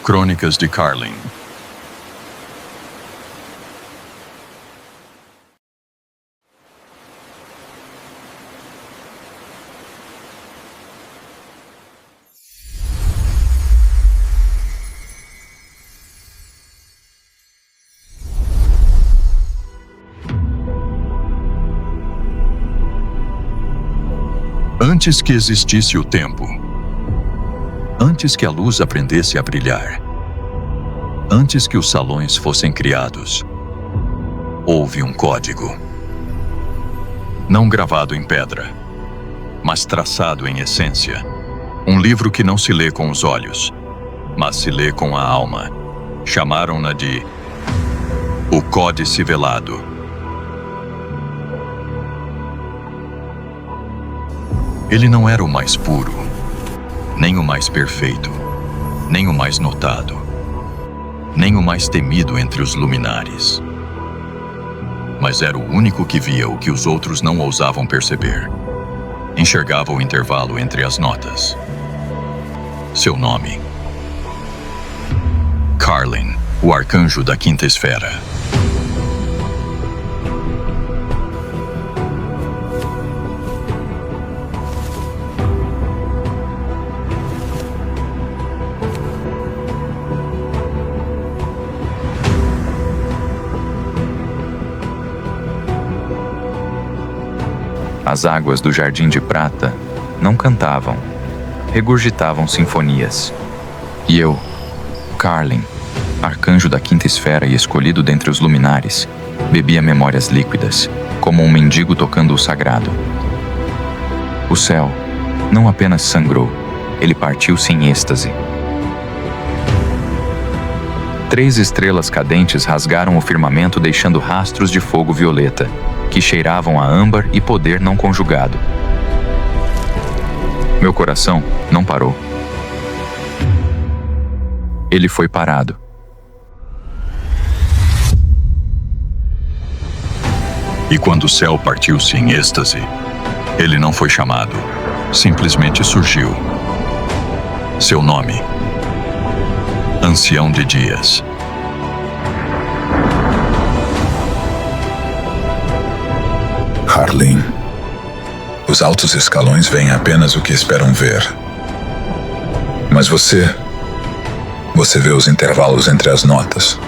Crônicas de Carlin. Antes que existisse o tempo, antes que a luz aprendesse a brilhar, antes que os salões fossem criados, houve um código. Não gravado em pedra, mas traçado em essência. Um livro que não se lê com os olhos, mas se lê com a alma. Chamaram-na de o Códice Velado. Ele não era o mais puro, nem o mais perfeito, nem o mais notado, nem o mais temido entre os luminares. Mas era o único que via o que os outros não ousavam perceber. Enxergava o intervalo entre as notas. Seu nome: Carlin, o arcanjo da quinta esfera. As águas do Jardim de Prata não cantavam, regurgitavam sinfonias. E eu, Carlin, arcanjo da quinta esfera e escolhido dentre os luminares, bebia memórias líquidas, como um mendigo tocando o sagrado. O céu não apenas sangrou, ele partiu-se em êxtase. 3 estrelas cadentes rasgaram o firmamento, deixando rastros de fogo violeta, que cheiravam a âmbar e poder não conjugado. Meu coração não parou. Ele foi parado. E quando o céu partiu-se em êxtase, ele não foi chamado, simplesmente surgiu. Seu nome: Ancião de Dias. Carlin. Os altos escalões veem apenas o que esperam ver. Mas você vê os intervalos entre as notas.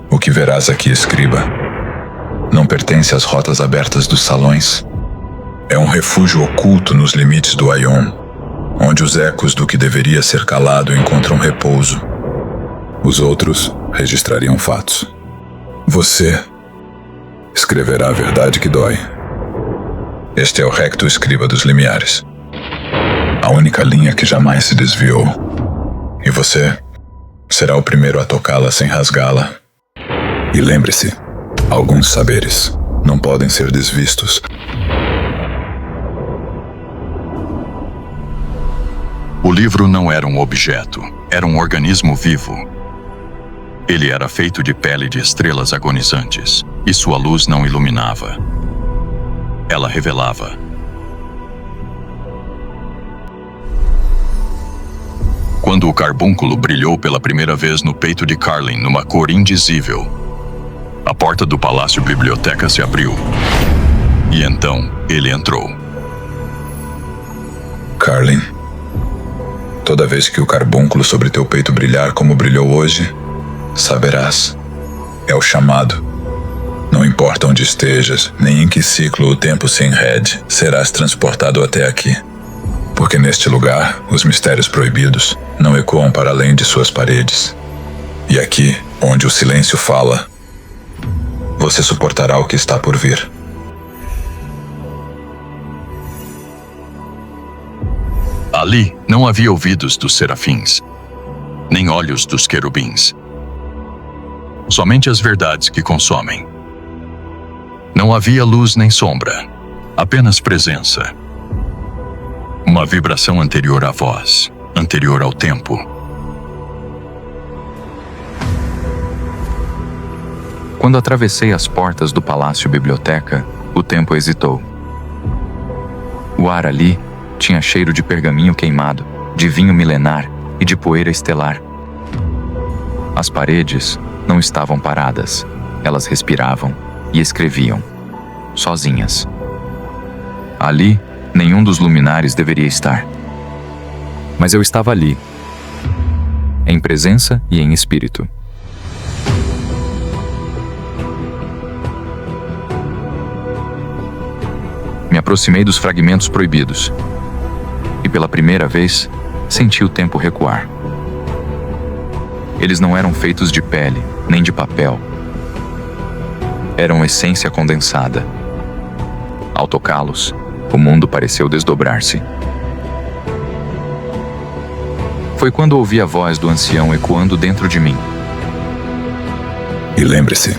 O que verás aqui, escriba, não pertence às rotas abertas dos salões. É um refúgio oculto nos limites do Aion, onde os ecos do que deveria ser calado encontram repouso. Os outros registrariam fatos. Você escreverá a verdade que dói. Este é o recto escriba dos limiares. A única linha que jamais se desviou. E você será o primeiro a tocá-la sem rasgá-la. E lembre-se, alguns saberes não podem ser desvistos. O livro não era um objeto, era um organismo vivo. Ele era feito de pele de estrelas agonizantes, e sua luz não iluminava. Ela revelava. Quando o carbúnculo brilhou pela primeira vez no peito de Carlin numa cor indizível, a porta do Palácio Biblioteca se abriu. E então ele entrou. Carlin, toda vez que o carbúnculo sobre teu peito brilhar como brilhou hoje, saberás. É o chamado. Não importa onde estejas, nem em que ciclo o tempo se enrede, serás transportado até aqui. Porque neste lugar, os mistérios proibidos não ecoam para além de suas paredes. E aqui, onde o silêncio fala, você suportará o que está por vir. Ali não havia ouvidos dos serafins, nem olhos dos querubins. Somente as verdades que consomem. Não havia luz nem sombra, apenas presença. Uma vibração anterior à voz, anterior ao tempo. Quando atravessei as portas do Palácio Biblioteca, o tempo hesitou. O ar ali tinha cheiro de pergaminho queimado, de vinho milenar e de poeira estelar. As paredes não estavam paradas, elas respiravam e escreviam, sozinhas. Ali, nenhum dos luminares deveria estar. Mas eu estava ali, em presença e em espírito. Me aproximei dos fragmentos proibidos e, pela primeira vez, senti o tempo recuar. Eles não eram feitos de pele, nem de papel. Eram essência condensada. Ao tocá-los, o mundo pareceu desdobrar-se. Foi quando ouvi a voz do ancião ecoando dentro de mim. E lembre-se,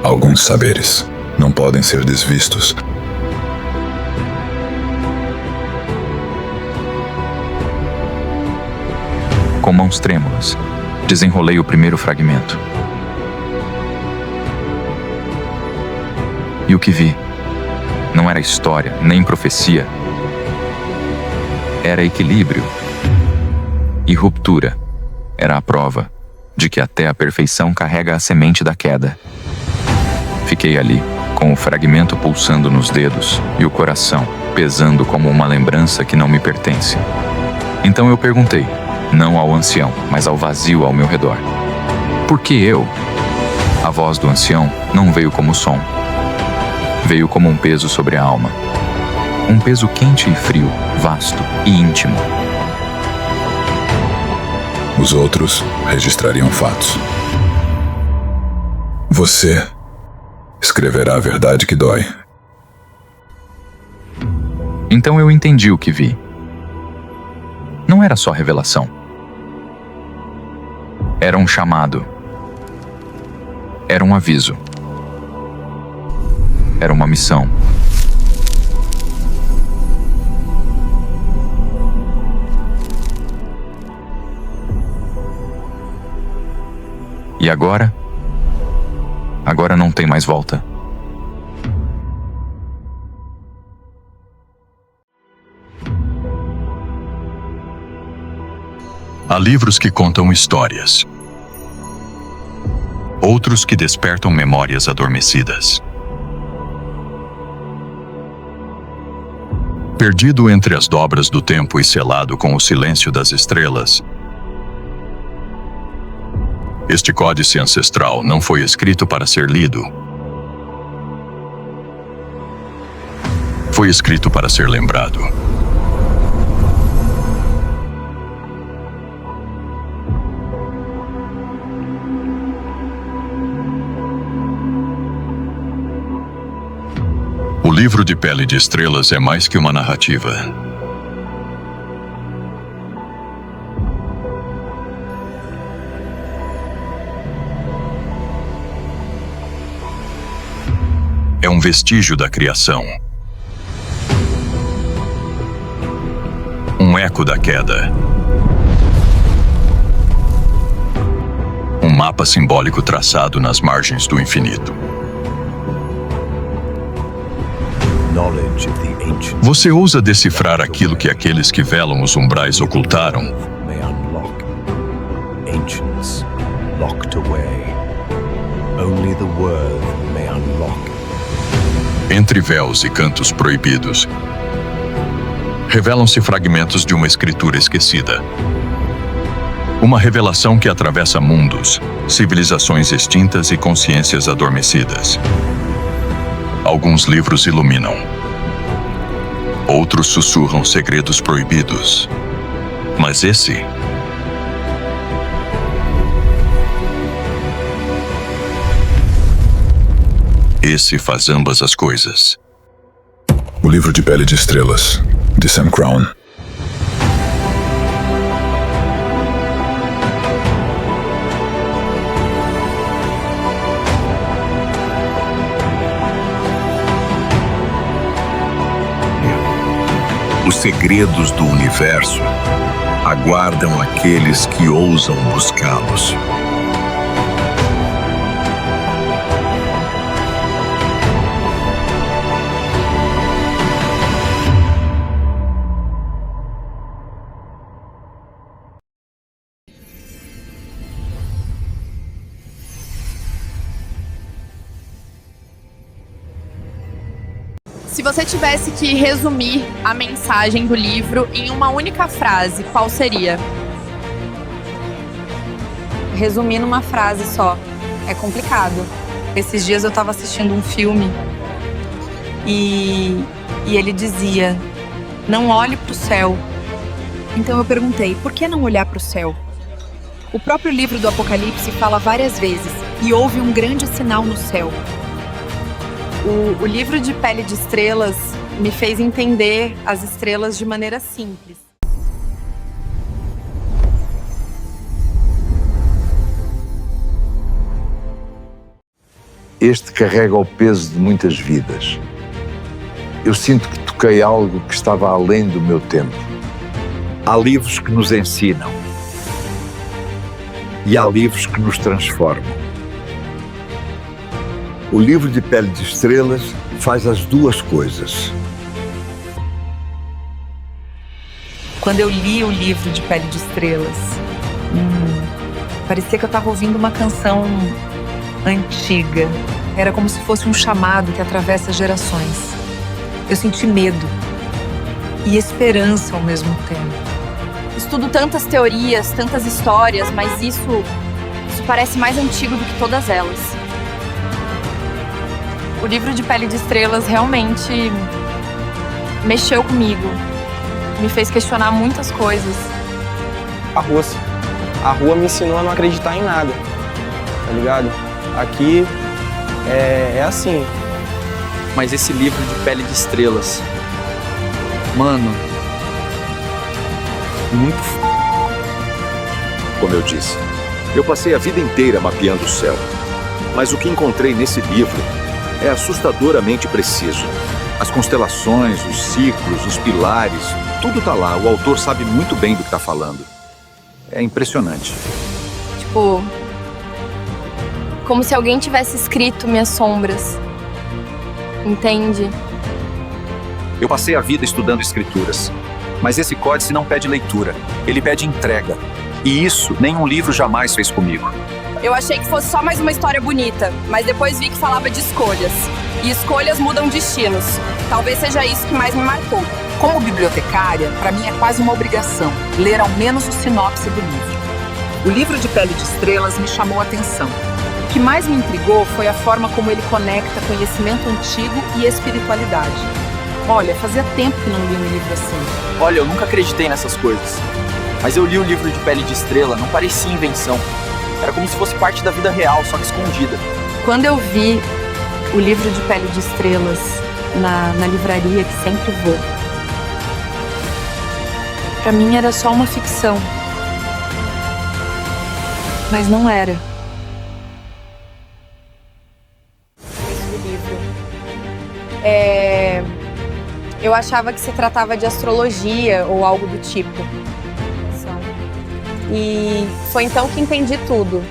alguns saberes não podem ser desvistos. Com mãos trêmulas, desenrolei o primeiro fragmento. E o que vi não era história, nem profecia. Era equilíbrio. E ruptura era a prova de que até a perfeição carrega a semente da queda. Fiquei ali, com o fragmento pulsando nos dedos e o coração pesando como uma lembrança que não me pertence. Então eu perguntei, não ao ancião, mas ao vazio ao meu redor: por que eu? A voz do ancião não veio como som. Veio como um peso sobre a alma. Um peso quente e frio, vasto e íntimo. Os outros registrariam fatos. Você escreverá a verdade que dói. Então eu entendi o que vi. Não era só revelação. Era um chamado. Era um aviso. Era uma missão. E agora? Agora não tem mais volta. Há livros que contam histórias. Outros que despertam memórias adormecidas. Perdido entre as dobras do tempo e selado com o silêncio das estrelas, este códice ancestral não foi escrito para ser lido. Foi escrito para ser lembrado. O livro de Pele de Estrelas é mais que uma narrativa. É um vestígio da criação. Um eco da queda. Um mapa simbólico traçado nas margens do infinito. Você ousa decifrar aquilo que aqueles que velam os umbrais ocultaram? Entre véus e cantos proibidos, revelam-se fragmentos de uma escritura esquecida. Uma revelação que atravessa mundos, civilizações extintas e consciências adormecidas. Alguns livros iluminam. Outros sussurram segredos proibidos. Mas esse faz ambas as coisas. O livro de Pele de Estrelas, de Sam Crown. Os segredos do universo aguardam aqueles que ousam buscá-los. Se você tivesse que resumir a mensagem do livro em uma única frase, qual seria? Resumir numa frase só é complicado. Esses dias eu estava assistindo um filme e ele dizia: não olhe para o céu. Então eu perguntei, por que não olhar para o céu? O próprio livro do Apocalipse fala várias vezes: e houve um grande sinal no céu. O livro de Pele de Estrelas me fez entender as estrelas de maneira simples. Este carrega o peso de muitas vidas. Eu sinto que toquei algo que estava além do meu tempo. Há livros que nos ensinam e há livros que nos transformam. O livro de Pele de Estrelas faz as duas coisas. Quando eu li o livro de Pele de Estrelas, parecia que eu estava ouvindo uma canção antiga. Era como se fosse um chamado que atravessa gerações. Eu senti medo e esperança ao mesmo tempo. Estudo tantas teorias, tantas histórias, mas isso parece mais antigo do que todas elas. O livro de Pele de Estrelas realmente mexeu comigo. Me fez questionar muitas coisas. A rua me ensinou a não acreditar em nada, tá ligado? Aqui é assim. Mas esse livro de Pele de Estrelas, mano, muito Como eu disse, eu passei a vida inteira mapeando o céu. Mas o que encontrei nesse livro é assustadoramente preciso. As constelações, os ciclos, os pilares, tudo tá lá. O autor sabe muito bem do que tá falando. É impressionante. Tipo, como se alguém tivesse escrito minhas sombras. Entende? Eu passei a vida estudando escrituras. Mas esse códice não pede leitura. Ele pede entrega. E isso nenhum livro jamais fez comigo. Eu achei que fosse só mais uma história bonita, mas depois vi que falava de escolhas. E escolhas mudam destinos. Talvez seja isso que mais me marcou. Como bibliotecária, para mim é quase uma obrigação ler ao menos o sinopse do livro. O livro de Pele de Estrelas me chamou a atenção. O que mais me intrigou foi a forma como ele conecta conhecimento antigo e espiritualidade. Olha, fazia tempo que não li um livro assim. Olha, eu nunca acreditei nessas coisas. Mas eu li o livro de Pele de Estrela, não parecia invenção. Era como se fosse parte da vida real, só que escondida. Quando eu vi o livro de Pele de Estrelas na livraria que sempre vou, pra mim era só uma ficção. Mas não era. Esse livro. Eu achava que se tratava de astrologia ou algo do tipo. E foi então que entendi tudo.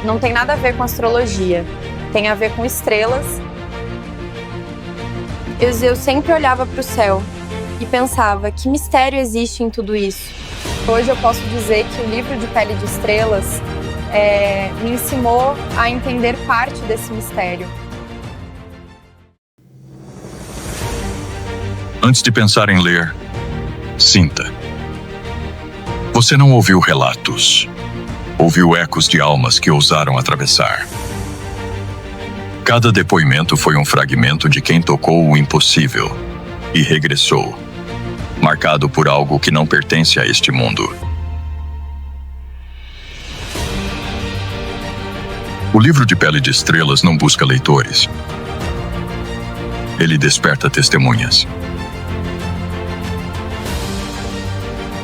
Não tem nada a ver com astrologia. Tem a ver com estrelas. Eu sempre olhava para o céu e pensava, que mistério existe em tudo isso? Hoje eu posso dizer que o livro de Pele de Estrelas me ensinou a entender parte desse mistério. Antes de pensar em ler, sinta. Você não ouviu relatos. Ouviu ecos de almas que ousaram atravessar. Cada depoimento foi um fragmento de quem tocou o impossível e regressou, marcado por algo que não pertence a este mundo. O livro de Pele de Estrelas não busca leitores. Ele desperta testemunhas.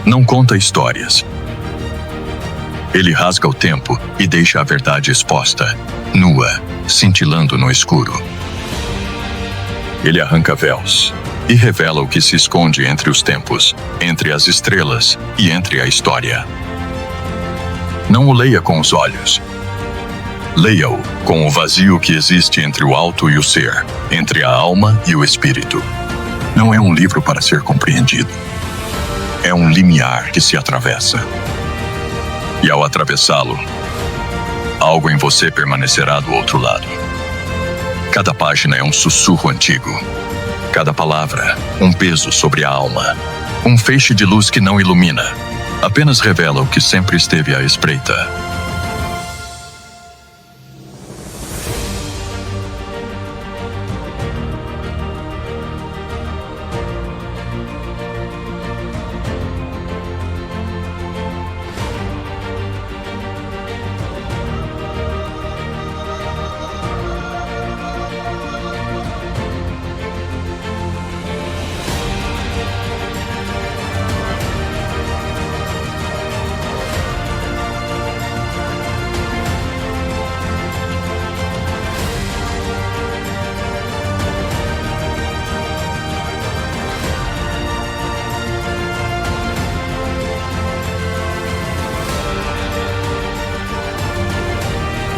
Não conta histórias. Ele rasga o tempo e deixa a verdade exposta, nua, cintilando no escuro. Ele arranca véus e revela o que se esconde entre os tempos, entre as estrelas e entre a história. Não o leia com os olhos. Leia-o com o vazio que existe entre o alto e o ser, entre a alma e o espírito. Não é um livro para ser compreendido. É um limiar que se atravessa. E ao atravessá-lo, algo em você permanecerá do outro lado. Cada página é um sussurro antigo, Cada palavra, um peso sobre a alma. Um feixe de luz que não ilumina, apenas revela o que sempre esteve à espreita.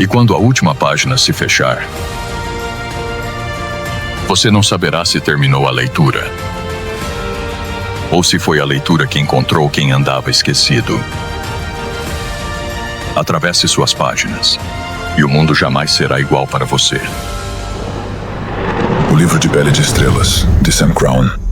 E quando a última página se fechar, você não saberá se terminou a leitura ou se foi a leitura que encontrou quem andava esquecido. Atravesse suas páginas e o mundo jamais será igual para você. O Livro de Pele de Estrelas, de Sam Crown.